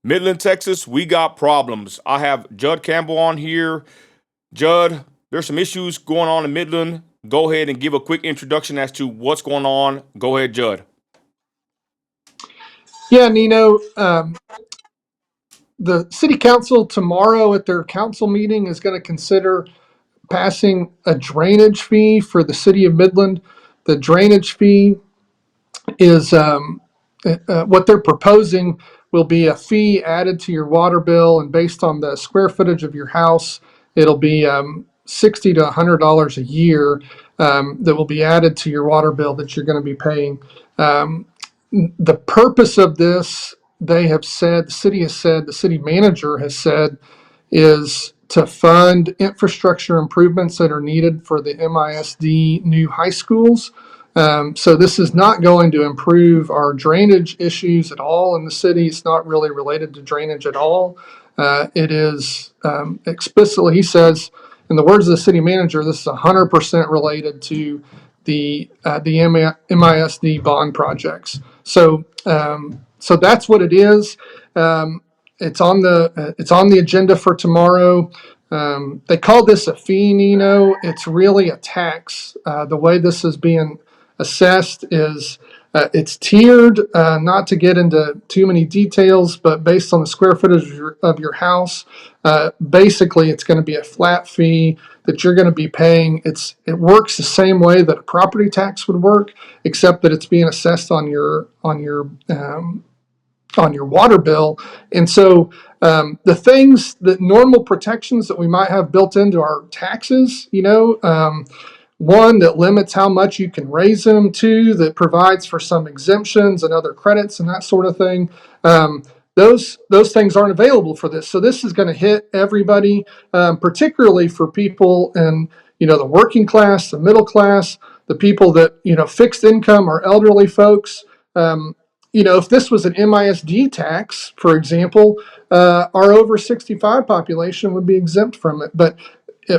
Midland, Texas, we got problems. I have Judd Campbell on here. Judd, there's some issues going on in Midland. Go ahead and give a quick introduction as to what's going on. Go ahead, Judd. Yeah, Nino, the city council tomorrow at their council meeting is going to consider passing a drainage fee for the city of Midland. The drainage fee is what they're proposing will be a fee added to your water bill, and based on the square footage of your house, it'll be $60 to $100 a year that will be added to your water bill that you're going to be paying. The purpose of this, they have said, the city has said, the city manager has said, is to fund infrastructure improvements that are needed for the MISD new high schools. So this is not going to improve our drainage issues at all in the city. It's not really related to drainage at all. It is explicitly, he says, in the words of the city manager, this is 100% related to the MISD bond projects. So that's what it is. It's on the agenda for tomorrow. They call this a fee, Nino. It's really a tax. The way this is being assessed is it's tiered. Not to get into too many details, but based on the square footage of your house, basically it's going to be a flat fee that you're going to be paying. It works the same way that a property tax would work, except that it's being assessed on your water bill. And so the things, that normal protections that we might have built into our taxes, one, that limits how much you can raise them. Two, that provides for some exemptions and other credits and that sort of thing. Those things aren't available for this. So this is going to hit everybody, particularly for people in the working class, the middle class, the people that fixed income or elderly folks. If this was an MISD tax, for example, our over 65 population would be exempt from it. But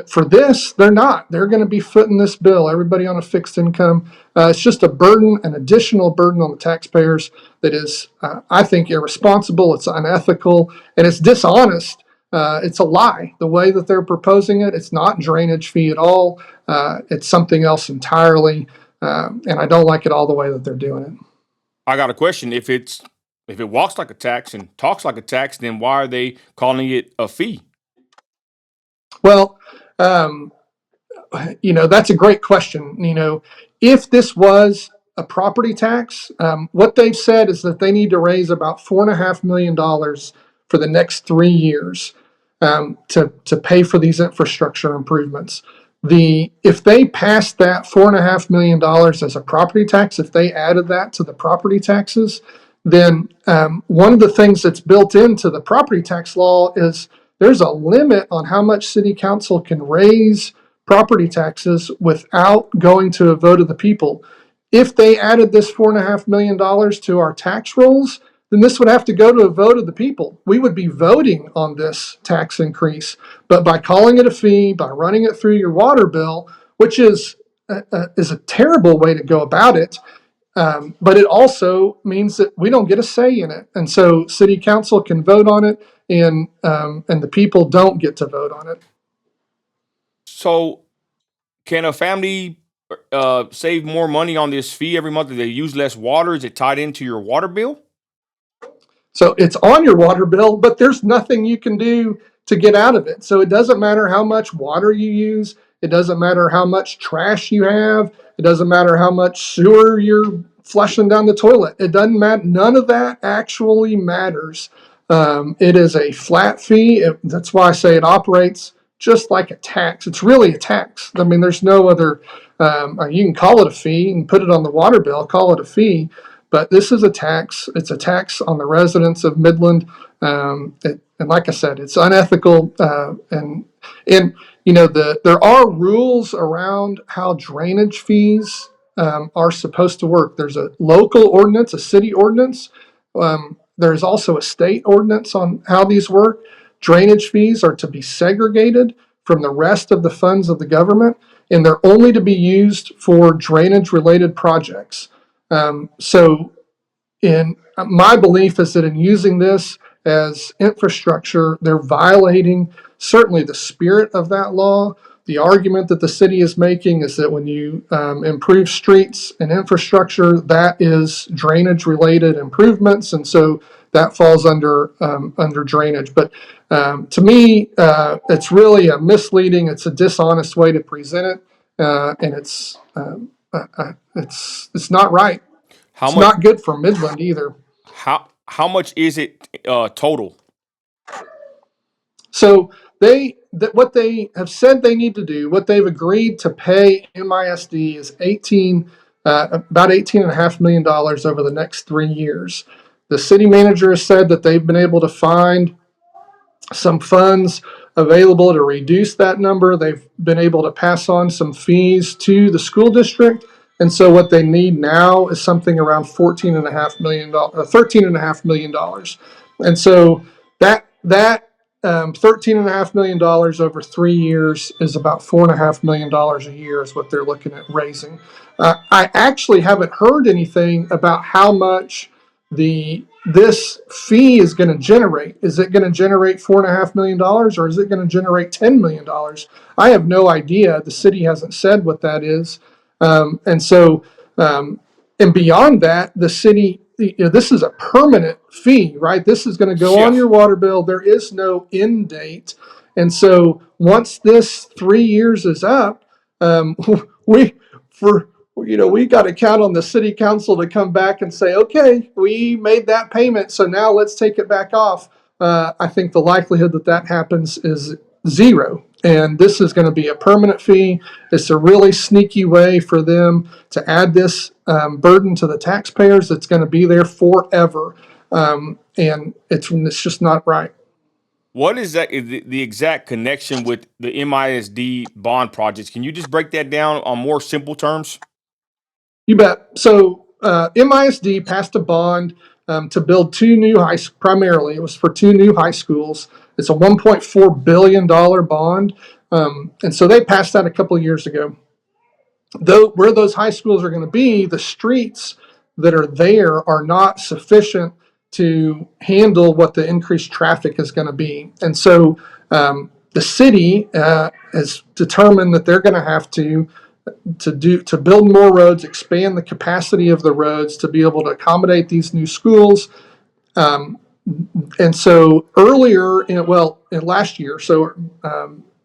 for this, they're not. They're going to be footing this bill. Everybody on a fixed income. It's just a burden, an additional burden on the taxpayers that is, I think, irresponsible. It's unethical, and it's dishonest. It's a lie. The way that they're proposing it, it's not drainage fee at all. It's something else entirely, and I don't like it all the way that they're doing it. I got a question. If it walks like a tax and talks like a tax, then why are they calling it a fee? Well, that's a great question. If this was a property tax, what they've said is that they need to raise about $4.5 million for the next 3 years to pay for these infrastructure improvements. If they passed that $4.5 million as a property tax, if they added that to the property taxes, then one of the things that's built into the property tax law is there's a limit on how much city council can raise property taxes without going to a vote of the people. If they added this $4.5 million to our tax rolls, then this would have to go to a vote of the people. We would be voting on this tax increase. But by calling it a fee, by running it through your water bill, which is a terrible way to go about it, but it also means that we don't get a say in it. And so city council can vote on it, and the people don't get to vote on it. So, can a family save more money on this fee every month if they use less water? Is it tied into your water bill? So it's on your water bill, but there's nothing you can do to get out of it. So it doesn't matter how much water you use. It doesn't matter how much trash you have. It doesn't matter how much sewer you're flushing down the toilet. It doesn't matter. None of that actually matters. It is a flat fee. That's why I say it operates just like a tax. It's really a tax. I mean, there's no other, you can call it a fee and put it on the water bill, call it a fee. But this is a tax. It's a tax on the residents of Midland, and like I said, it's unethical. And there are rules around how drainage fees are supposed to work. There's a local ordinance, a city ordinance. There's also a state ordinance on how these work. Drainage fees are to be segregated from the rest of the funds of the government, and they're only to be used for drainage-related projects. So my belief is that in using this as infrastructure, they're violating certainly the spirit of that law. The argument that the city is making is that when you improve streets and infrastructure, that is drainage related improvements. And so that falls under drainage. But to me, it's really a misleading, it's a dishonest way to present it. And it's not right. How It's much? not good for Midland either. How much is it total? So what they have said they need to do, what they've agreed to pay MISD is about $18.5 million over the next 3 years. The city manager has said that they've been able to find some funds available to reduce that number. They've been able to pass on some fees to the school district. And so what they need now is something around $13.5 million. And so that $13.5 million over 3 years is about $4.5 million a year is what they're looking at raising. I actually haven't heard anything about how much this fee is going to generate. Is it going to generate $4.5 million or is it going to generate $10 million? I have no idea. The city hasn't said what that is. And so, and beyond that, the city, this is a permanent fee, right? This is going to go on Yeah. your water bill. There is no end date. And so once this 3 years is up, we, we got to count on the city council to come back and say, okay, we made that payment, so now let's take it back off. I think the likelihood that that happens is zero. And this is going to be a permanent fee. It's a really sneaky way for them to add this burden to the taxpayers. It's going to be there forever. And it's just not right. What is the exact connection with the MISD bond projects? Can you just break that down on more simple terms? You bet. So MISD passed a bond to build primarily it was for two new high schools. It's a $1.4 billion bond. And so they passed that a couple of years ago. Though where those high schools are going to be, the streets that are there are not sufficient to handle what the increased traffic is going to be. And so the city has determined that they're going to have to build more roads, expand the capacity of the roads to be able to accommodate these new schools. And so earlier in last year,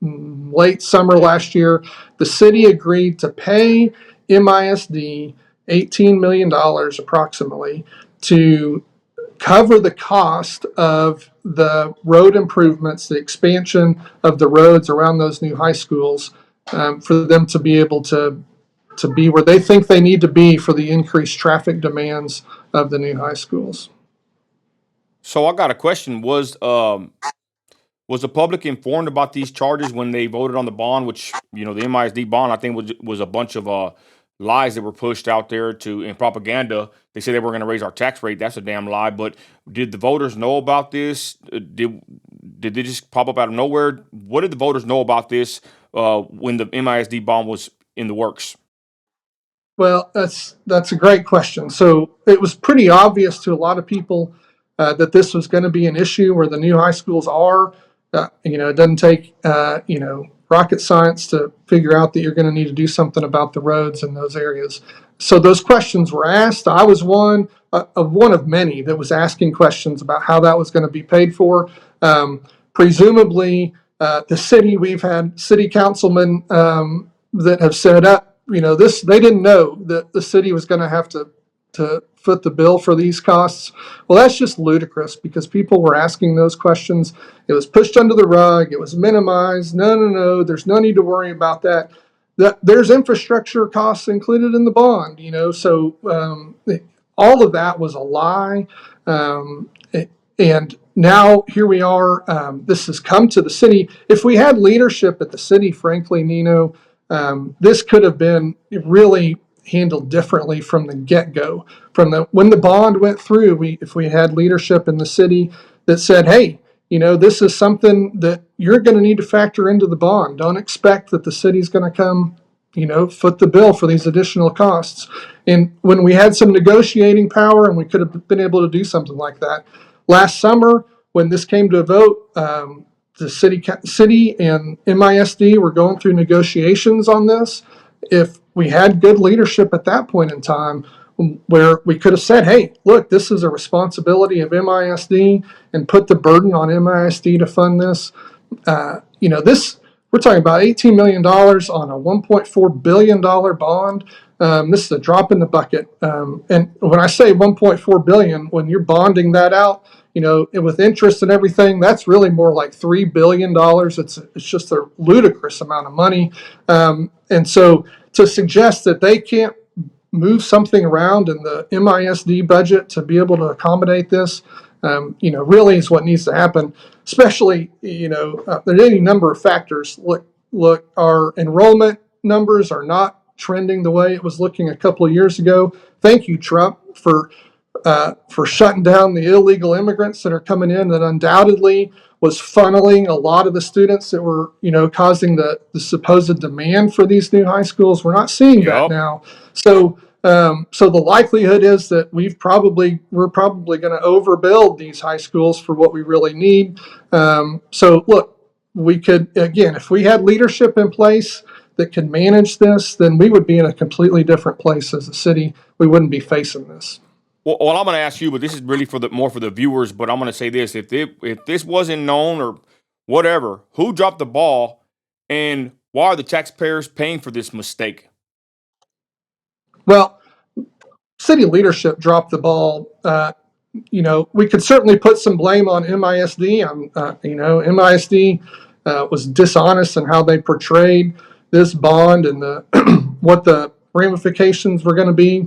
late summer last year, the city agreed to pay MISD $18 million approximately to cover the cost of the road improvements, the expansion of the roads around those new high schools, for them to be able to be where they think they need to be for the increased traffic demands of the new high schools. So I got a question. Was the public informed about these charges when they voted on the bond, which, the MISD bond, I think was a bunch of lies that were pushed out there in propaganda. They said they were going to raise our tax rate. That's a damn lie. But did the voters know about this? Did they just pop up out of nowhere? What did the voters know about this when the MISD bond was in the works? Well, that's a great question. So it was pretty obvious to a lot of people that this was going to be an issue where the new high schools are. It doesn't take rocket science to figure out that you're going to need to do something about the roads in those areas. So those questions were asked. I was one of many that was asking questions about how that was going to be paid for. Presumably, the city, we've had city councilmen that have said up. They didn't know that the city was going to have to foot the bill for these costs. Well, that's just ludicrous because people were asking those questions. It was pushed under the rug. It was minimized. No. There's no need to worry about that. There's infrastructure costs included in the bond, so all of that was a lie. And now here we are. This has come to the city. If we had leadership at the city, frankly, Nino, this could have been really handled differently from the get-go. When the bond went through, if we had leadership in the city that said, hey, this is something that you're going to need to factor into the bond. Don't expect that the city's going to come, foot the bill for these additional costs. And when we had some negotiating power and we could have been able to do something like that. Last summer, when this came to a vote, the city and MISD were going through negotiations on this. If we had good leadership at that point in time, where we could have said, hey, look, this is a responsibility of MISD, and put the burden on MISD to fund this. This, we're talking about $18 million on a $1.4 billion bond. This is a drop in the bucket. And when I say $1.4 billion, when you're bonding that out, with interest and everything, that's really more like $3 billion. It's just a ludicrous amount of money. And so to suggest that they can't move something around in the MISD budget to be able to accommodate this, really is what needs to happen. Especially, there's any number of factors. Look, our enrollment numbers are not trending the way it was looking a couple of years ago. Thank you, Trump, for shutting down the illegal immigrants that are coming in, that undoubtedly was funneling a lot of the students that were, causing the supposed demand for these new high schools. We're not seeing that now. So the likelihood is that we're probably going to overbuild these high schools for what we really need. So look, we could, again, if we had leadership in place that could manage this, then we would be in a completely different place as a city. We wouldn't be facing this. Well, I'm going to ask you, but this is really more for the viewers. But I'm going to say this: if this wasn't known or whatever, who dropped the ball, and why are the taxpayers paying for this mistake? Well, city leadership dropped the ball. We could certainly put some blame on MISD. MISD was dishonest in how they portrayed this bond and what the ramifications were going to be.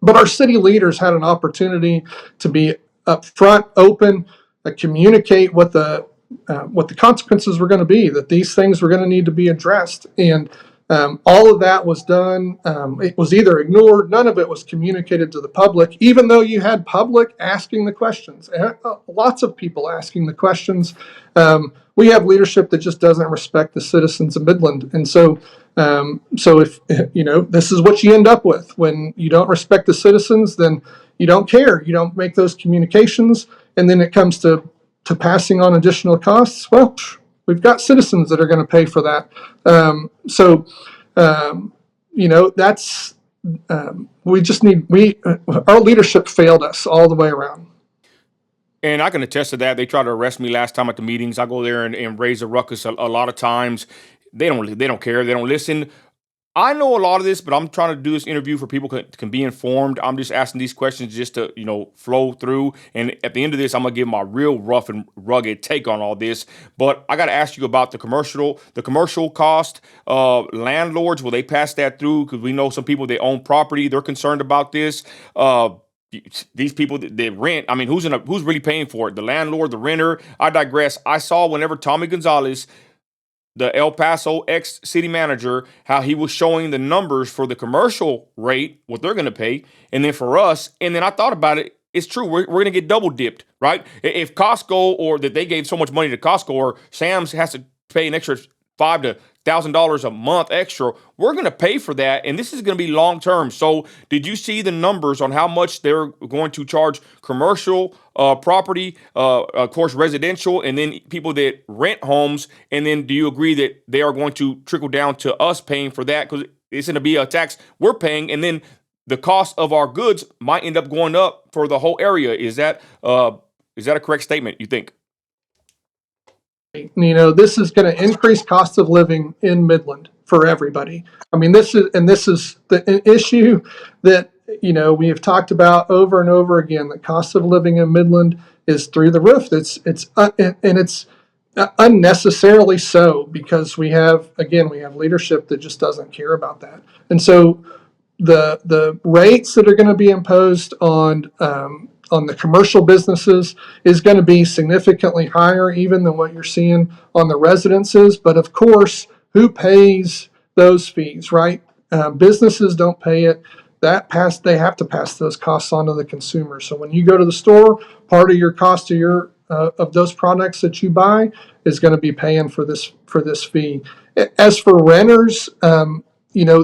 But our city leaders had an opportunity to be upfront, open, communicate what the consequences were going to be, that these things were going to need to be addressed. And all of that was done. It was either ignored, none of it was communicated to the public, even though you had public asking the questions, lots of people asking the questions. We have leadership that just doesn't respect the citizens of Midland. And so if, this is what you end up with. When you don't respect the citizens, then you don't care. You don't make those communications. And then it comes to passing on additional costs. Well, we've got citizens that are going to pay for that. That's, our leadership failed us all the way around. And I can attest to that. They tried to arrest me last time at the meetings. I go there and raise a ruckus a lot of times. They don't care. They don't listen. I know a lot of this, but I'm trying to do this interview for people can be informed. I'm just asking these questions just to, flow through. And at the end of this, I'm going to give my real rough and rugged take on all this. But I got to ask you about the commercial cost. Landlords, will they pass that through? Because we know some people, they own property. They're concerned about this. These people that rent, who's really paying for it? The landlord, the renter? I digress. I saw whenever Tommy Gonzalez, the El Paso ex-city manager, how he was showing the numbers for the commercial rate, what they're going to pay, and then for us. And then I thought about it. It's true. We're going to get double dipped, right? If Costco, or that they gave so much money to Costco, or Sam's has to pay an extra $5,000 to $1,000 a month extra, we're going to pay for that, and this is going to be long term. So, did you see the numbers on how much they're going to charge commercial property, of course, residential, and then people that rent homes? And then, do you agree that they are going to trickle down to us paying for that, because it's going to be a tax we're paying, and then the cost of our goods might end up going up for the whole area? Is that a correct statement, you think? This is going to increase cost of living in Midland for everybody. This is the issue that, we have talked about over and over again. The cost of living in Midland is through the roof. It's unnecessarily so, because we have leadership that just doesn't care about that. And so the rates that are going to be imposed on the commercial businesses is going to be significantly higher even than what you're seeing on the residences. But of course, who pays those fees, right? Businesses don't pay it. They have to pass those costs on to the consumer. So when you go to the store, part of your cost of those products that you buy is going to be paying for this fee. As for renters,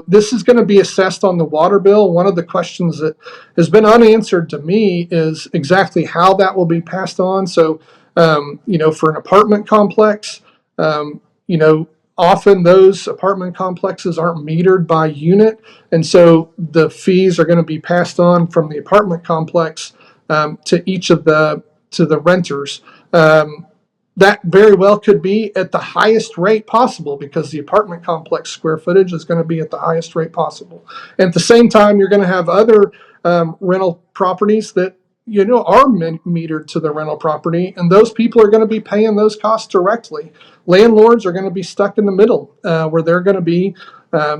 this is going to be assessed on the water bill. One of the questions that has been unanswered to me is exactly how that will be passed on. So, for an apartment complex, often those apartment complexes aren't metered by unit. And so the fees are going to be passed on from the apartment complex to each of to the renters. That very well could be at the highest rate possible because the apartment complex square footage is going to be at the highest rate possible. And at the same time, you're going to have other rental properties that are metered to the rental property, and those people are going to be paying those costs directly. Landlords are going to be stuck in the middle where they're going to be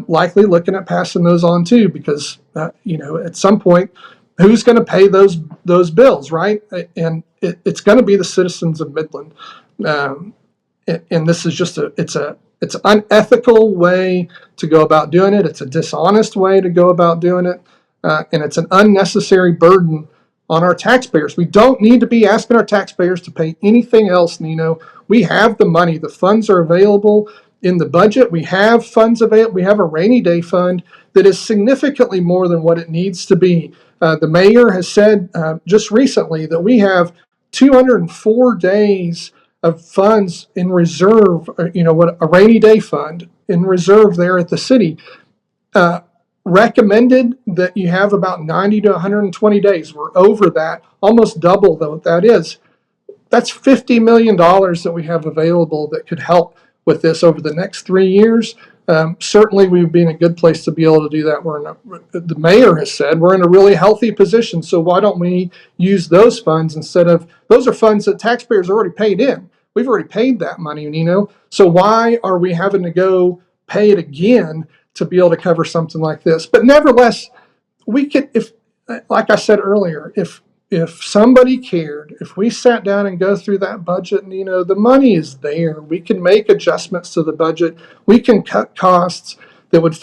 likely looking at passing those on too, because at some point, who's going to pay those bills, right? And it's going to be the citizens of Midland. And this is just it's an unethical way to go about doing it. It's a dishonest way to go about doing it. And it's an unnecessary burden on our taxpayers. We don't need to be asking our taxpayers to pay anything else, Nino. We have the money. The funds are available in the budget. We have funds available. We have a rainy day fund that is significantly more than what it needs to be. The mayor has said just recently that we have 204 days of funds in reserve, what a rainy day fund in reserve there at the city. Recommended that you have about 90 to 120 days. We're over that, almost double though that is. That's $50 million that we have available that could help with this over the next 3 years. Certainly, we would be in a good place to be able to do that. The mayor has said we're in a really healthy position, so why don't we use those funds instead of, those are funds that taxpayers already paid in. We've already paid that money, Nino. So why are we having to go pay it again to be able to cover something like this? But nevertheless, we could, like I said earlier, if somebody cared, if we sat down and go through that budget, the money is there. We can make adjustments to the budget. We can cut costs that would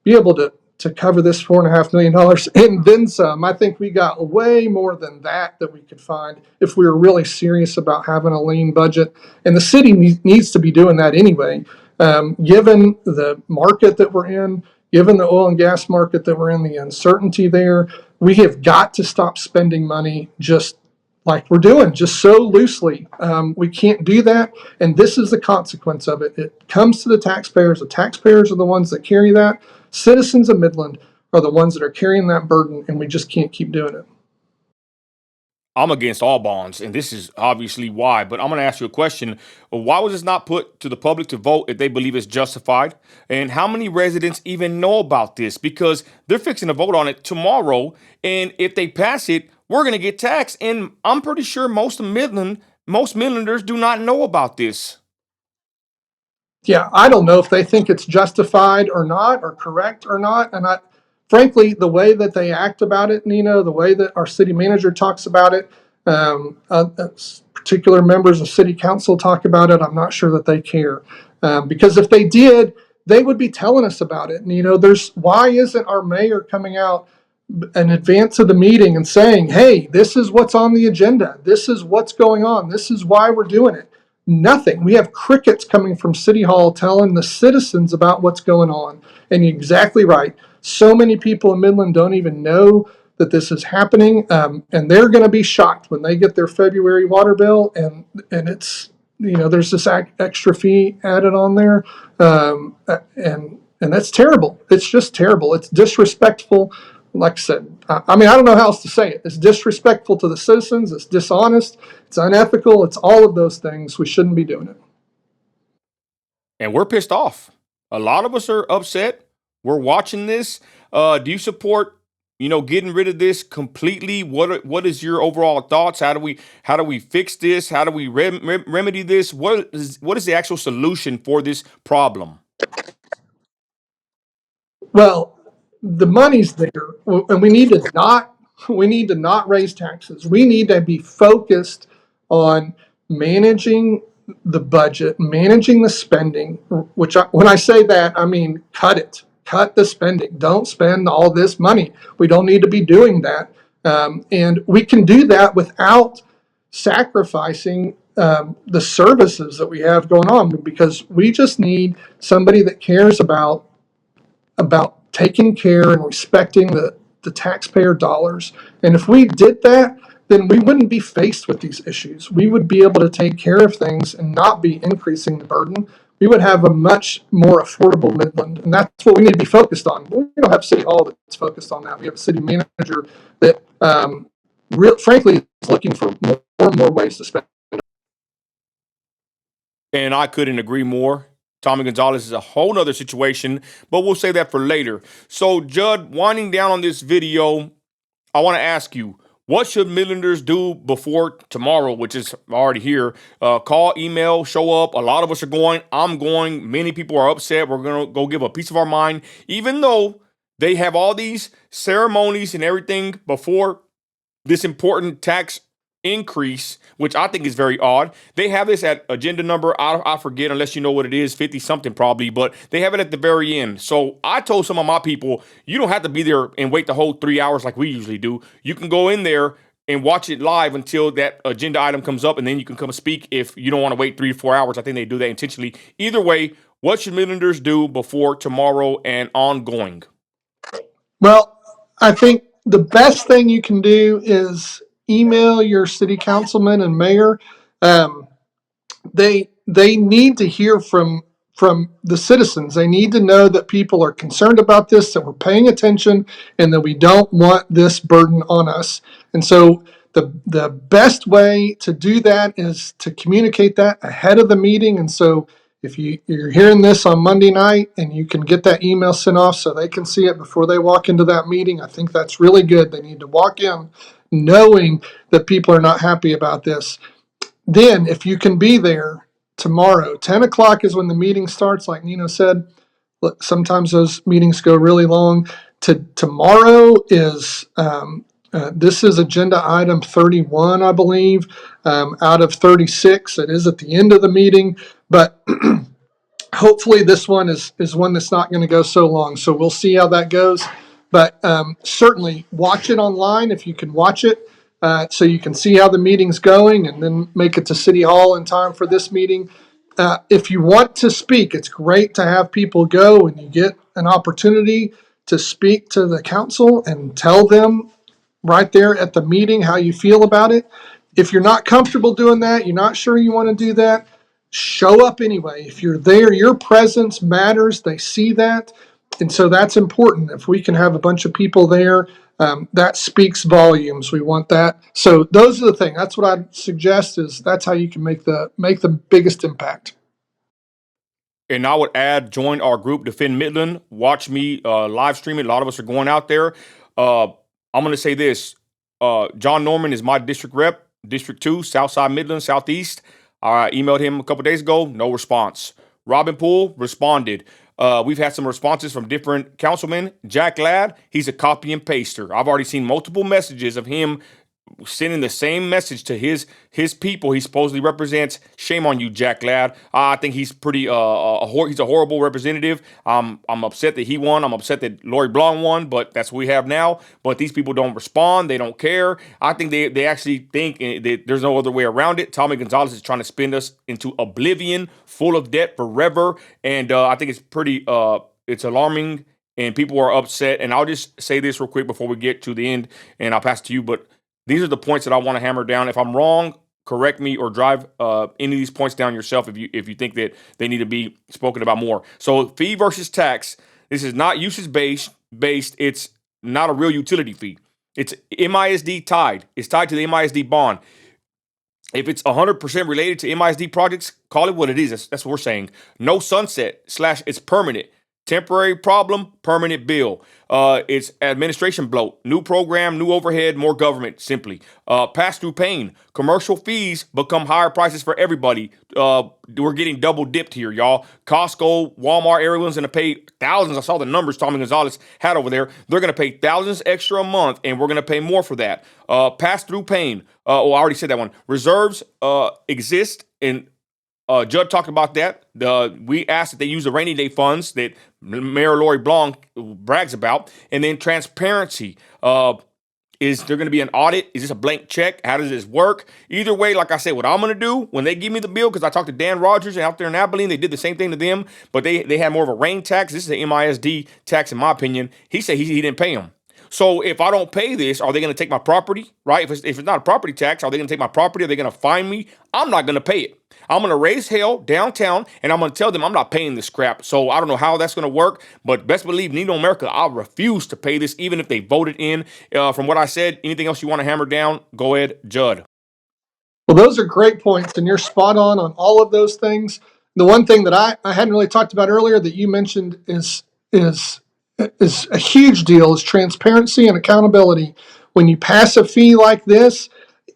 be able to cover this $4.5 million and then some. I think we got way more than that we could find if we were really serious about having a lean budget. And the city needs to be doing that anyway, given the market that we're in, given the oil and gas market that we're in, the uncertainty there. We have got to stop spending money just like we're doing, just so loosely. We can't do that, and this is the consequence of it. It comes to the taxpayers. The taxpayers are the ones that carry that. Citizens of Midland are the ones that are carrying that burden, and we just can't keep doing it. I'm against all bonds, and this is obviously why. But I'm going to ask you a question. Why was this not put to the public to vote if they believe it's justified? And how many residents even know about this? Because they're fixing to vote on it tomorrow, and if they pass it, we're going to get taxed. And I'm pretty sure most Midlanders do not know about this. Yeah, I don't know if they think it's justified or not, or correct or not. And frankly, the way that they act about it, Nino, the way that our city manager talks about it, particular members of city council talk about it, I'm not sure that they care. Because if they did, they would be telling us about it. And, why isn't our mayor coming out in advance of the meeting and saying, hey, this is what's on the agenda. This is what's going on. This is why we're doing it. Nothing. We have crickets coming from City Hall telling the citizens about what's going on. And you're exactly right. So many people in Midland don't even know that this is happening, and they're going to be shocked when they get their February water bill, and it's there's this extra fee added on there, and that's terrible. It's just terrible. It's disrespectful. Like I said, I don't know how else to say it. It's disrespectful to the citizens. It's dishonest. It's unethical. It's all of those things. We shouldn't be doing it. And we're pissed off. A lot of us are upset. We're watching this. Do you support, getting rid of this completely? What is your overall thoughts? How do we fix this? How do we remedy this? What is the actual solution for this problem? Well, the money's there, and we need to not raise taxes. We need to be focused on managing the budget, managing the spending, when I say that, I mean cut the spending. Don't spend all this money. We don't need to be doing that. And we can do that without sacrificing the services that we have going on, because we just need somebody that cares about about taking care and respecting the taxpayer dollars. And if we did that, then we wouldn't be faced with these issues. We would be able to take care of things and not be increasing the burden. We would have a much more affordable Midland. And that's what we need to be focused on. We don't have City Hall that's focused on that. We have a city manager that, frankly, is looking for more and more ways to spend. And I couldn't agree more. Tommy Gonzalez is a whole nother situation, but we'll save that for later. So, Judd, winding down on this video, I want to ask you, what should Midlanders do before tomorrow, which is already here? Call, email, show up. A lot of us are going. I'm going. Many people are upset. We're going to go give a piece of our mind, even though they have all these ceremonies and everything before this important tax increase, which I think is very odd. They have this at agenda number, I forget, unless you know what it is, 50 something probably, but they have it at the very end. So I told some of my people, you don't have to be there and wait the whole 3 hours like we usually do. You can go in there and watch it live until that agenda item comes up, and then you can come speak if you don't want to wait 3 to 4 hours. I think they do that intentionally. Either way, what should Midlanders do before tomorrow and ongoing? Well, I think the best thing you can do is email your city councilman and mayor. They need to hear from the citizens. They need to know that people are concerned about this, that we're paying attention, and that we don't want this burden on us. And so the best way to do that is to communicate that ahead of the meeting. And so if you're hearing this on Monday night and you can get that email sent off so they can see it before they walk into that meeting, I think that's really good. They need to walk in knowing that people are not happy about this. Then, if you can be there tomorrow, 10 o'clock is when the meeting starts, like Nino said. Look, sometimes those meetings go really long. Tomorrow is, this is agenda item 31, I believe, out of 36. It is at the end of the meeting, but hopefully this one is one that's not going to go so long. So we'll see how that goes. But certainly watch it online if you can watch it, so you can see how the meeting's going and then make it to City Hall in time for this meeting. If you want to speak, it's great to have people go and you get an opportunity to speak to the council and tell them right there at the meeting how you feel about it. If you're not comfortable doing that, you're not sure you want to do that, show up anyway. If you're there, your presence matters. They see that. And so that's important. If we can have a bunch of people there, that speaks volumes. We want that. So those are the things. That's what I'd suggest, is that's how you can make the biggest impact. And I would add, join our group, Defend Midland. Watch me live stream it. A lot of us are going out there. I'm going to say this. John Norman is my district rep, District 2, Southside Midland, Southeast. I emailed him a couple days ago, no response. Robin Poole responded. We've had some responses from different councilmen. Jack Ladd, he's a copy and paster. I've already seen multiple messages of him sending the same message to his people he supposedly represents. Shame on you, Jack Ladd. I think he's pretty he's a horrible representative. I'm upset that he won. I'm upset that Lori Blanc won, but that's what we have now. But these people don't respond. They don't care. I think they actually think that there's no other way around it. Tommy Gonzalez is trying to spin us into oblivion, full of debt forever, and I think it's pretty it's alarming, and people are upset. And I'll just say this real quick before we get to the end, and I'll pass it to you, but these are the points that I want to hammer down. If I'm wrong, correct me or drive any of these points down yourself if you think that they need to be spoken about more. So fee versus tax. This is not usage based. It's not a real utility fee. It's MISD tied. It's tied to the MISD bond. If it's 100% related to MISD projects, call it what it is. That's what we're saying. No sunset / it's permanent. Temporary problem, permanent bill. It's administration bloat. New program, new overhead, more government, simply. Pass-through pain. Commercial fees become higher prices for everybody. We're getting double dipped here, y'all. Costco, Walmart, everyone's going to pay thousands. I saw the numbers Tommy Gonzalez had over there. They're going to pay thousands extra a month, and we're going to pay more for that. Pass-through pain. I already said that one. Reserves exist in Judd talked about that. We asked that they use the rainy day funds that Mayor Lori Blanc brags about, and then transparency. Is there going to be an audit? Is this a blank check? How does this work? Either way, like I said, what I'm going to do when they give me the bill, because I talked to Dan Rogers out there in Abilene, they did the same thing to them, but they had more of a rain tax. This is an MISD tax, in my opinion. He said he didn't pay them. So if I don't pay this, are they going to take my property? Right? If it's not a property tax, are they going to take my property? Are they going to fine me? I'm not going to pay it. I'm going to raise hell downtown, and I'm going to tell them I'm not paying this crap. So I don't know how that's going to work, but best believe Nino America, I'll refuse to pay this, even if they voted in. From what I said, anything else you want to hammer down, go ahead, Judd. Well, those are great points, and you're spot on all of those things. The one thing that I hadn't really talked about earlier that you mentioned is a huge deal is transparency and accountability. When you pass a fee like this,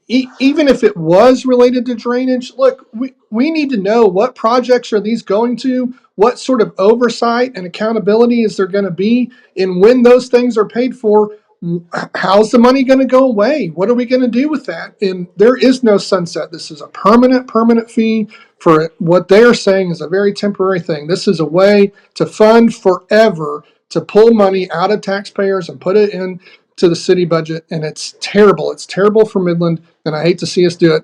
even if it was related to drainage, look, we need to know what projects are these going to, what sort of oversight and accountability is there going to be, and when those things are paid for, how's the money going to go away? What are we going to do with that? And there is no sunset. This is a permanent fee for what they are saying is a very temporary thing. This is a way to fund forever, to pull money out of taxpayers and put it in to the city budget, and it's terrible. It's terrible for Midland, and I hate to see us do it.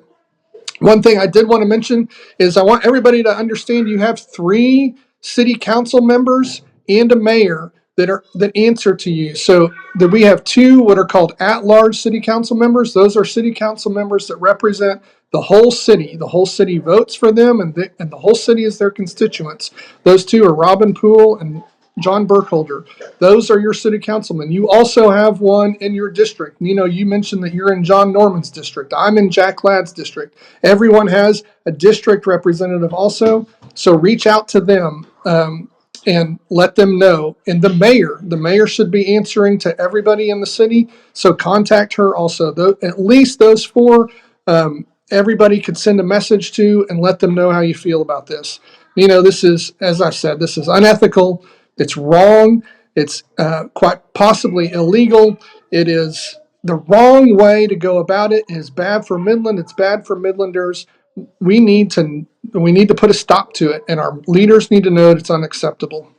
One thing I did want to mention is I want everybody to understand you have 3 city council members and a mayor that answer to you. So that we have 2 what are called at-large city council members. Those are city council members that represent the whole city. The whole city votes for them, and the whole city is their constituents. Those 2 are Robin Poole and John Burkholder. Those are your city councilmen. You also have one in your district. You mentioned that you're in John Norman's district. I'm in Jack Ladd's district. Everyone has a district representative also. So reach out to them and let them know. And the mayor should be answering to everybody in the city. So contact her also. At least those 4, everybody could send a message to and let them know how you feel about this. This is, as I said, this is unethical. It's wrong. It's quite possibly illegal. It is the wrong way to go about it. It is bad for Midland. It's bad for Midlanders. We need to put a stop to it, and our leaders need to know that it's unacceptable.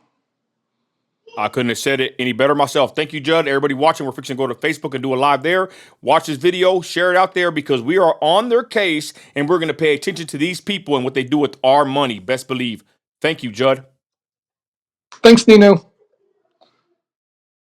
I couldn't have said it any better myself. Thank you, Judd. Everybody watching, we're fixing to go to Facebook and do a live there. Watch this video, share it out there, because we are on their case, and we're going to pay attention to these people and what they do with our money. Best believe. Thank you, Judd. Thanks, Nino.